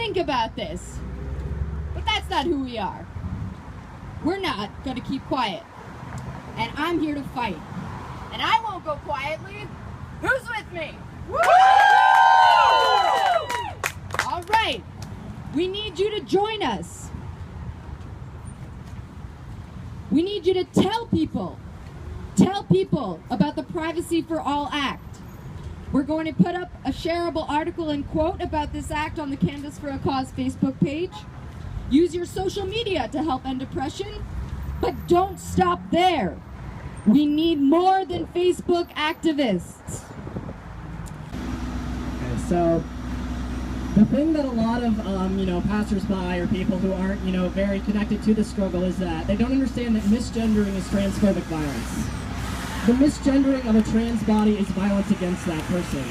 think about this. But that's not who we are. We're not going to keep quiet. And I'm here to fight. And I won't go quietly. Who's with me? Woo! All right. We need you to join us. We need you to tell people about the Privacy for All Act. We're going to put up a shareable article and quote about this act on the Canvas for a Cause Facebook page. Use your social media to help end oppression, but don't stop there. We need more than Facebook activists. Okay, so the thing that a lot of passersby or people who aren't very connected to the struggle is that they don't understand that misgendering is transphobic violence. The misgendering of a trans body is violence against that person.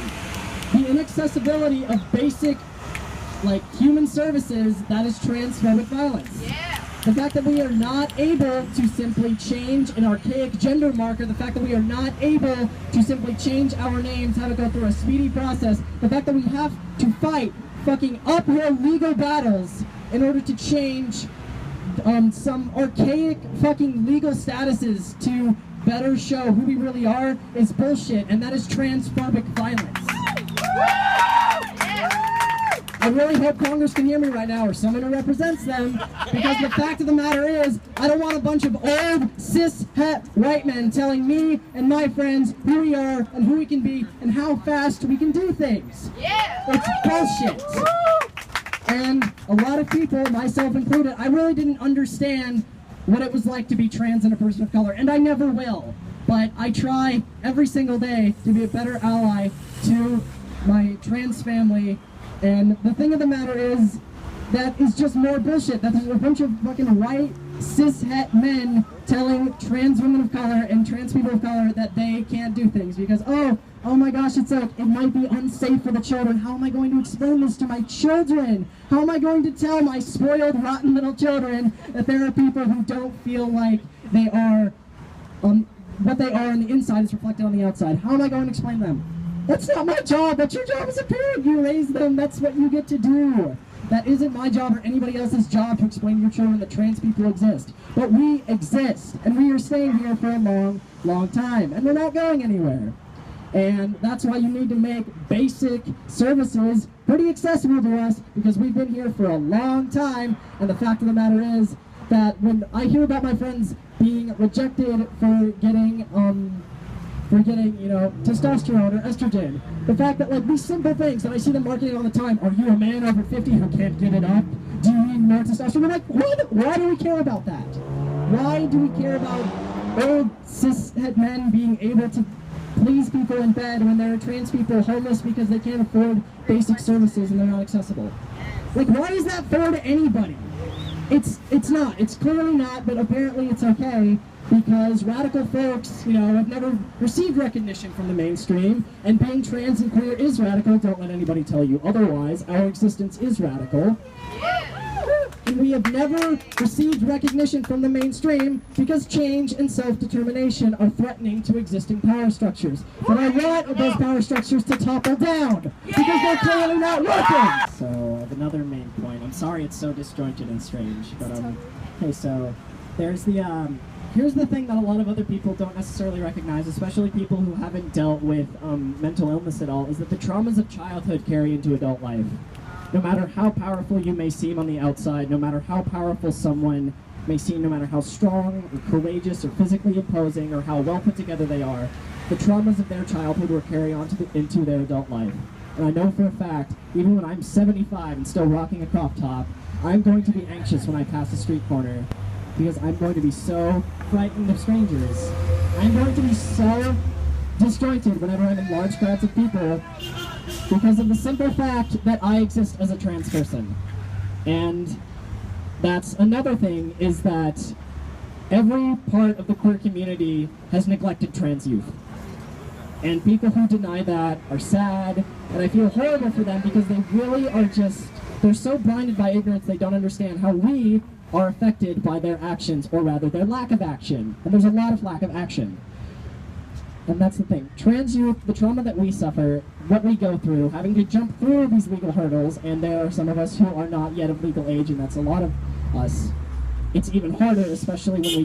The inaccessibility of basic, human services, that is transphobic violence. Yeah. The fact that we are not able to simply change an archaic gender marker, the fact that we are not able to simply change our names, have it go through a speedy process, the fact that we have to fight fucking uphill legal battles in order to change some archaic fucking legal statuses to better show who we really are is bullshit, and that is transphobic violence. I really hope Congress can hear me right now, or someone who represents them, because the fact of the matter is, I don't want a bunch of old, cis-het white men telling me and my friends who we are and who we can be and how fast we can do things. It's bullshit. And a lot of people, myself included, I really didn't understand what it was like to be trans and a person of color, and I never will. But I try every single day to be a better ally to my trans family. And the thing of the matter is, that is just more bullshit. That there's a bunch of fucking white, cis-het men telling trans women of color and trans people of color that they can't do things because, oh my gosh, it might be unsafe for the children. How am I going to explain this to my children? How am I going to tell my spoiled, rotten little children that there are people who don't feel like they are, what they are on the inside is reflected on the outside? How am I going to explain them? That's not my job. That's your job as a parent. You raise them. That's what you get to do. That isn't my job or anybody else's job to explain to your children that trans people exist. But we exist, and we are staying here for a long, long time, and we're not going anywhere. And that's why you need to make basic services pretty accessible to us, because we've been here for a long time, and the fact of the matter is that when I hear about my friends being rejected for getting testosterone or estrogen. The fact that, these simple things that I see them marketing all the time, are you a man over 50 who can't get it up? Do you need more testosterone? I'm why do we care about that? Why do we care about old cis-het men being able to please people in bed when there are trans people homeless because they can't afford basic services and they're not accessible? Why is that fair to anybody? It's not. It's clearly not, but apparently it's okay. Because radical folks, have never received recognition from the mainstream, and being trans and queer is radical. Don't let anybody tell you otherwise. Our existence is radical. And we have never received recognition from the mainstream because change and self-determination are threatening to existing power structures. But I want those power structures to topple down because they're clearly not working. So, another main point. I'm sorry it's so disjointed and strange, but okay, so there's the here's the thing that a lot of other people don't necessarily recognize, especially people who haven't dealt with mental illness at all, is that the traumas of childhood carry into adult life. No matter how powerful you may seem on the outside, no matter how powerful someone may seem, no matter how strong or courageous or physically imposing or how well put together they are, the traumas of their childhood will carry on into their adult life. And I know for a fact, even when I'm 75 and still rocking a crop top, I'm going to be anxious when I pass a street corner, because I'm going to be so frightened of strangers. I'm going to be so disjointed whenever I'm in large crowds of people because of the simple fact that I exist as a trans person. And that's another thing, is that every part of the queer community has neglected trans youth. And people who deny that are sad, and I feel horrible for them because they really are they're so blinded by ignorance they don't understand how we are affected by their actions, or rather their lack of action. And there's a lot of lack of action. And that's the thing. Trans youth, the trauma that we suffer, what we go through, having to jump through these legal hurdles, and there are some of us who are not yet of legal age, and that's a lot of us. It's even harder, especially when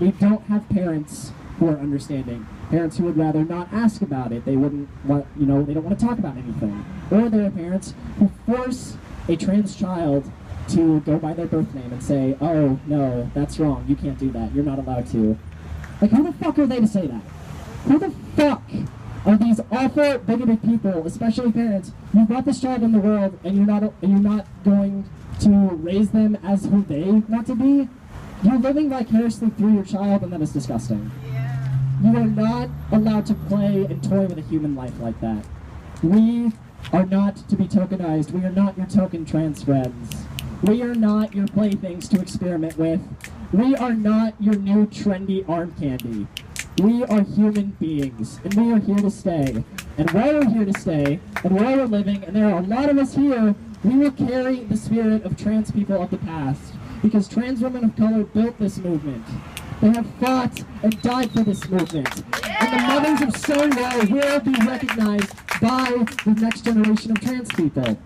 we don't have parents who are understanding. Parents who would rather not ask about it. They wouldn't want, they don't want to talk about anything. Or there are parents who force a trans child to go by their birth name and say, oh, no, that's wrong, you can't do that, you're not allowed to. Like, who the fuck are they to say that? Who the fuck are these awful, bigoted people, especially parents? You brought this child in the world, and you're not going to raise them as who they want to be? You're living vicariously through your child, and that is disgusting. Yeah. You are not allowed to play and toy with a human life like that. We are not to be tokenized. We are not your token trans friends. We are not your playthings to experiment with. We are not your new trendy arm candy. We are human beings, and we are here to stay. And while we're here to stay, and while we're living, and there are a lot of us here, we will carry the spirit of trans people of the past, because trans women of color built this movement. They have fought and died for this movement. And the mothers of Stonewall will be recognized by the next generation of trans people.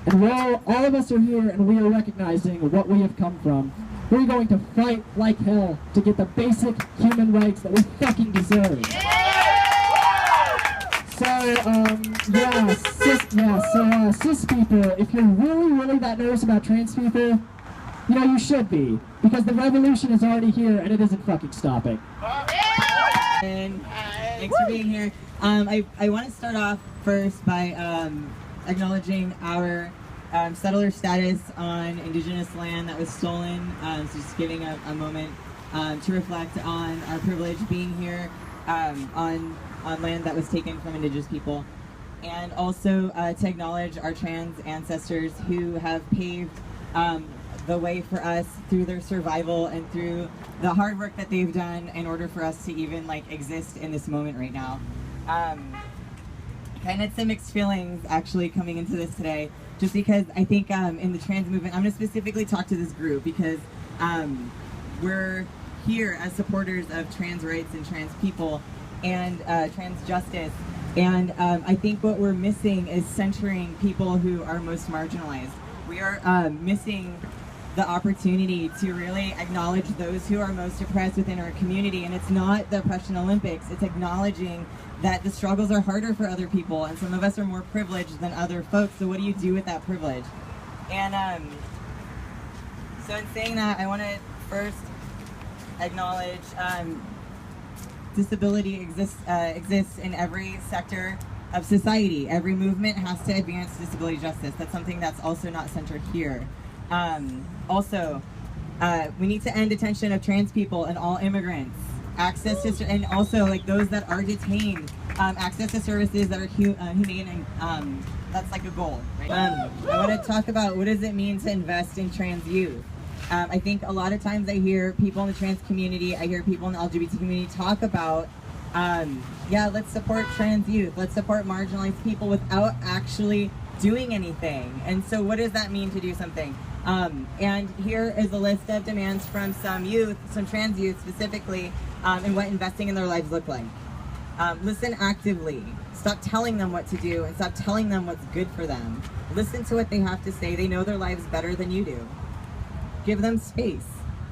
And while all of us are here and we are recognizing what we have come from, we're going to fight like hell to get the basic human rights that we fucking deserve. So, cis people, if you're really that nervous about trans people, you should be, because the revolution is already here and it isn't fucking stopping. And thanks for being here. I want to start off first by acknowledging our settler status on indigenous land that was stolen. So just giving a moment to reflect on our privilege being here on land that was taken from indigenous people. And also to acknowledge our trans ancestors who have paved the way for us through their survival and through the hard work that they've done in order for us to even exist in this moment right now. Kind of some mixed feelings actually coming into this today, just because I think in the trans movement, I'm going to specifically talk to this group because we're here as supporters of trans rights and trans people and trans justice. And I think what we're missing is centering people who are most marginalized. We are missing the opportunity to really acknowledge those who are most oppressed within our community. And it's not the Oppression Olympics, it's acknowledging that the struggles are harder for other people, and some of us are more privileged than other folks, so what do you do with that privilege? And so in saying that, I want to first acknowledge disability exists in every sector of society. Every movement has to advance disability justice. That's something that's also not centered here. We need to end detention of trans people and all immigrants. Access to, and also those that are detained, access to services that are humane, and that's a goal. Right? I want to talk about what does it mean to invest in trans youth. I think a lot of times I hear people in the trans community, I hear people in the LGBT community talk about, let's support trans youth, let's support marginalized people without actually doing anything. And so what does that mean to do something? And here is a list of demands from some youth, some trans youth specifically, and what investing in their lives look like. Listen actively. Stop telling them what to do and stop telling them what's good for them. Listen to what they have to say. They know their lives better than you do. Give them space.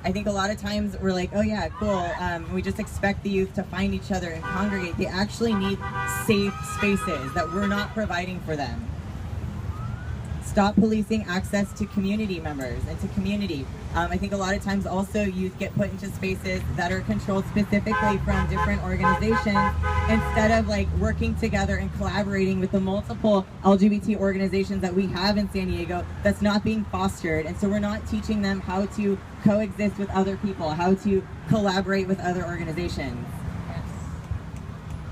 I think a lot of times we're like, oh yeah, cool. We just expect the youth to find each other and congregate. They actually need safe spaces that we're not providing for them. Stop policing access to community members and to community. I think a lot of times also youth get put into spaces that are controlled specifically from different organizations instead of working together and collaborating with the multiple LGBT organizations that we have in San Diego that's not being fostered. And so we're not teaching them how to coexist with other people, how to collaborate with other organizations.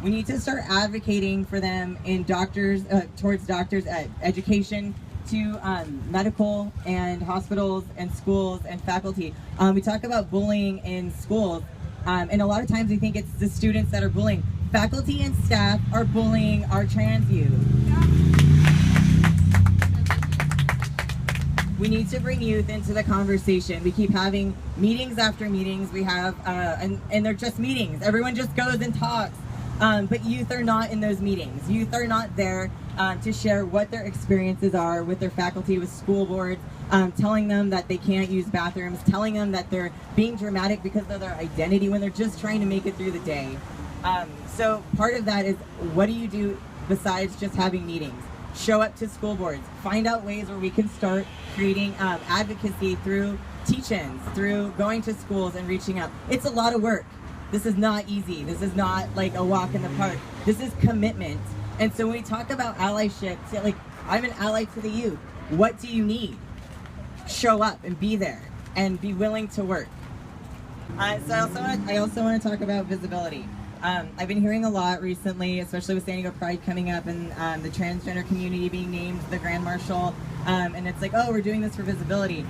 We need to start advocating for them in towards doctors, education, to medical and hospitals and schools and faculty. We talk about bullying in schools, and a lot of times we think it's the students that are bullying. Faculty and staff are bullying our trans youth. We need to bring youth into the conversation. We keep having meetings after meetings. We have, and they're just meetings. Everyone just goes and talks. But youth are not in those meetings. Youth are not there to share what their experiences are with their faculty, with school boards, telling them that they can't use bathrooms, telling them that they're being dramatic because of their identity when they're just trying to make it through the day. So part of that is, what do you do besides just having meetings? Show up to school boards. Find out ways where we can start creating advocacy through teach-ins, through going to schools and reaching out. It's a lot of work. This is not easy. This is not like a walk in the park. This is commitment. And so when we talk about allyship, like, I'm an ally to the youth. What do you need? Show up and be there and be willing to work. So I also want to talk about visibility. I've been hearing a lot recently, especially with San Diego Pride coming up and the transgender community being named the Grand Marshal. And it's like, oh, we're doing this for visibility.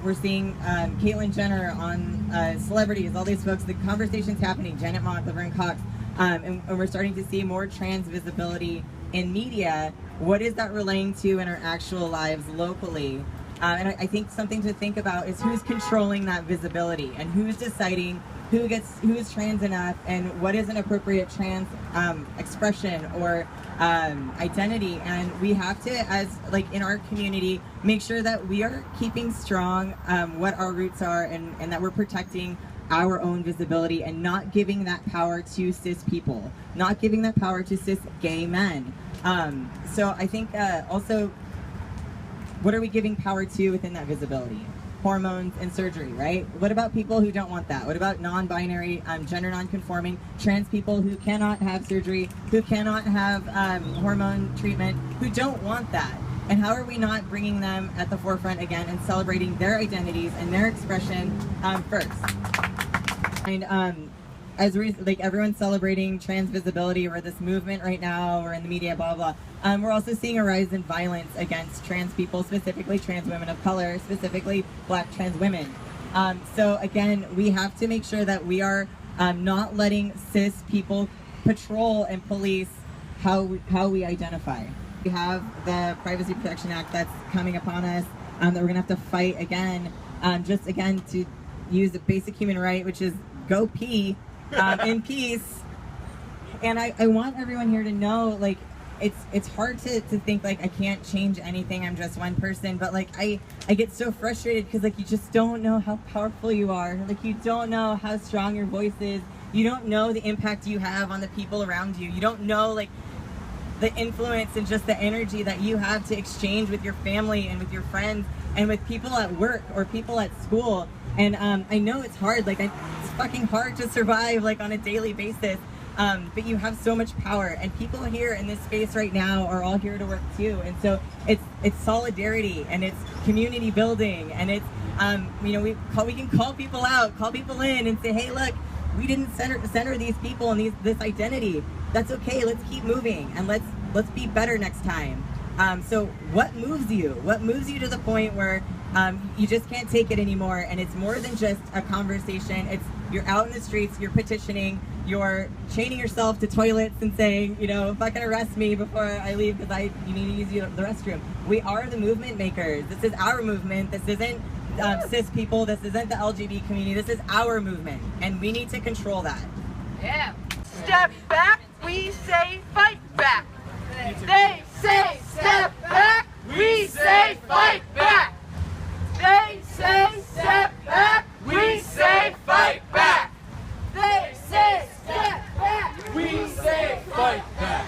We're seeing Caitlyn Jenner on celebrities, all these folks, the conversation's happening, Janet Mock, Laverne Cox, and we're starting to see more trans visibility in media. What is that relaying to in our actual lives locally? And I think something to think about is who's controlling that visibility and who's deciding who's trans enough and what is an appropriate trans expression or identity. And we have to, as like in our community, make sure that we are keeping strong what our roots are and that we're protecting our own visibility and not giving that power to cis people, not giving that power to cis gay men. So I think also, what are we giving power to within that visibility? Hormones and surgery, right? What about people who don't want that? What about non-binary, gender non-conforming, trans people who cannot have surgery, who cannot have hormone treatment, who don't want that? And how are we not bringing them at the forefront again and celebrating their identities and their expression first? And as like everyone's celebrating trans visibility, or this movement right now, or in the media, blah, blah, we're also seeing a rise in violence against trans people, specifically trans women of color, specifically Black trans women. So again, we have to make sure that we are not letting cis people patrol and police how we identify. We have the Privacy Protection Act that's coming upon us that we're gonna have to fight again, just again to use a basic human right, which is go pee in peace. And I want everyone here to know, like, it's hard to think like I can't change anything, I'm just one person, but like I get so frustrated because like you just don't know how powerful you are, like you don't know how strong your voice is, you don't know the impact you have on the people around you, you don't know like the influence and just the energy that you have to exchange with your family and with your friends and with people at work or people at school. And I know it's hard, like it's fucking hard to survive like on a daily basis, but you have so much power, and people here in this space right now are all here to work too. And so it's solidarity and it's community building, and it's you know, we can call people out, call people in, and say, hey, look, we didn't center these people and this identity. That's okay. Let's keep moving and let's be better next time. So what moves you? What moves you to the point where you just can't take it anymore, and it's more than just a conversation? It's you're out in the streets, you're petitioning, you're chaining yourself to toilets and saying, you know, fucking arrest me before I leave because you need to use the restroom. We are the movement makers. This is our movement. This isn't cis people. This isn't the LGBT community. This is our movement, and we need to control that. Yeah. Step back, we say fight back. They say step back, we say fight back. They say step back, we say fight back. They say step back, we say fight back.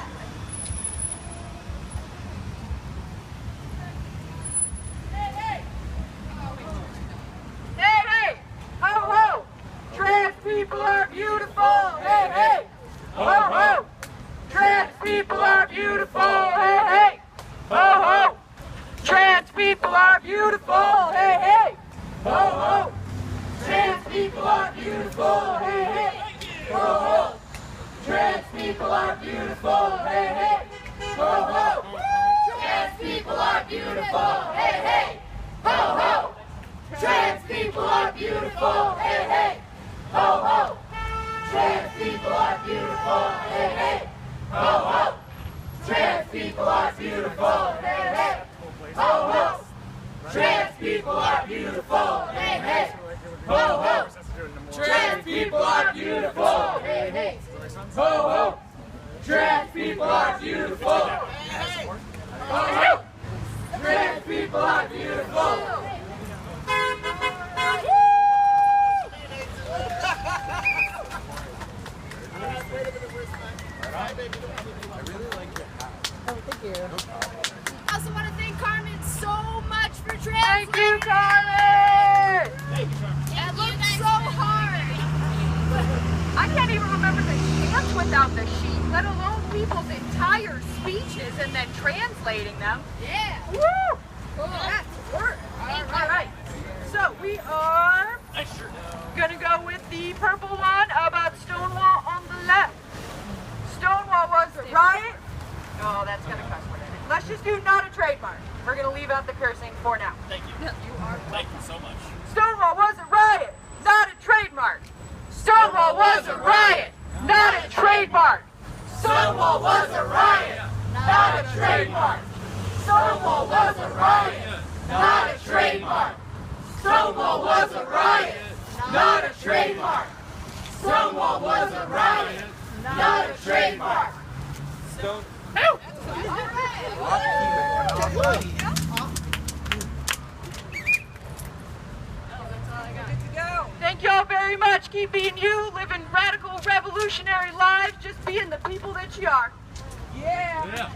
Hey, hey. Hey, hey. Ho, ho. Trans people are beautiful. Hey, hey. Ho, ho. Trans people are beautiful. Hey, hey. Ho, ho. Trans people are beautiful. Hey, hey. Ho, ho. Trans people are beautiful. Hey, hey. Ho, ho. Trans people are beautiful. Hey, hey. Ho, ho. Trans people are beautiful. Hey, hey. Ho, ho. Trans people are beautiful. Hey, hey. Ho, ho. Trans people are beautiful. Hey, hey. Ho, ho. Trans people are beautiful. Hey, hey. Ho, ho. Trans people are beautiful. Hey, hey. Ho, ho. Trans people are beautiful. Hey, hey. Ho, ho. Trans people are beautiful. Oh, trans people are beautiful. I also want to thank Carmen so much for translating. Thank you, Carmen. It looked so hard. I can't even remember the chants without the sheet, let alone people's entire speeches and then translating them. Yeah. Woo! Cool. That's work. All right. So we are gonna go with the purple one about Stonewall on the left. Stonewall was a riot. Oh, that's gonna cuss word in it. Let's just do not a trademark. We're gonna leave out the cursing for now. Thank you. Thank you so much. Stonewall was a riot, not a trademark. Stonewall was a riot, not a trademark. Stonewall was a riot, not a trademark. Stonewall was a riot, not a trademark. Stonewall was a riot, not a trademark. Stonewall was a riot, not a trademark. Thank y'all very much. Keep being you, living radical, revolutionary lives, just being the people that you are. Yeah.